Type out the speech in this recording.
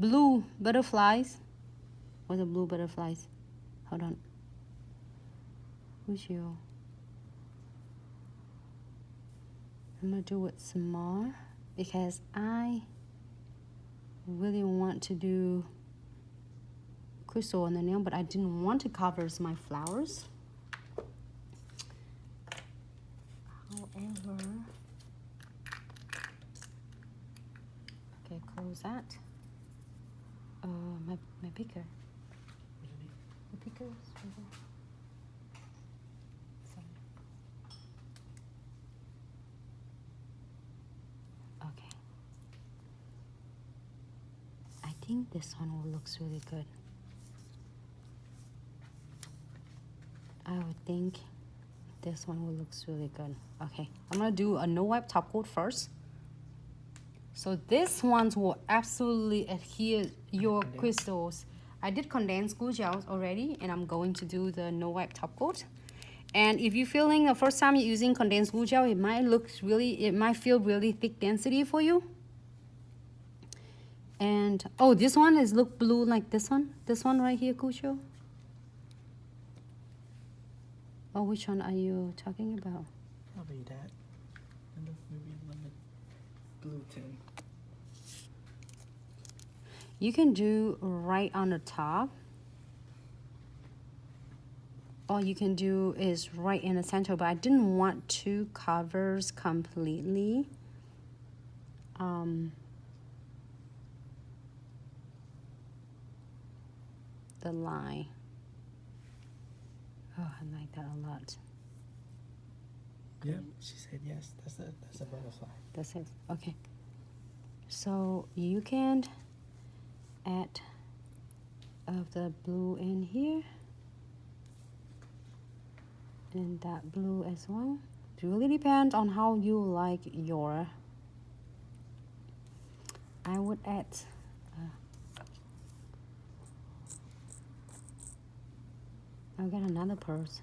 blue butterflies. What's the blue butterflies? Hold on. Who's you? I'm gonna do it small because I really want to do crystal on the nail, but I didn't want to cover my flowers. However, okay, close that. My picker. The picker is right there. Sorry. Okay. I think this one will look really good. I would think this one will look really good. Okay, I'm gonna do a no wipe top coat first. So this ones will absolutely adhere your crystals. I did condensed glue gels already, and I'm going to do the no wipe top coat. And if you're feeling the first time you're using condensed glue gel, it might feel really thick density for you. And oh, this one is look blue like this one right here, Cucho. Oh, which one are you talking about? Probably that. And maybe lemon blue tint. You can do right on the top. All you can do is right in the center, but I didn't want two covers completely. The line. Oh, I like that a lot. Yep, she said yes. That's a butterfly. That's it. Okay. So you can add of the blue in here. And that blue as well. It really depends on how you like your. I would add I'll get another purse.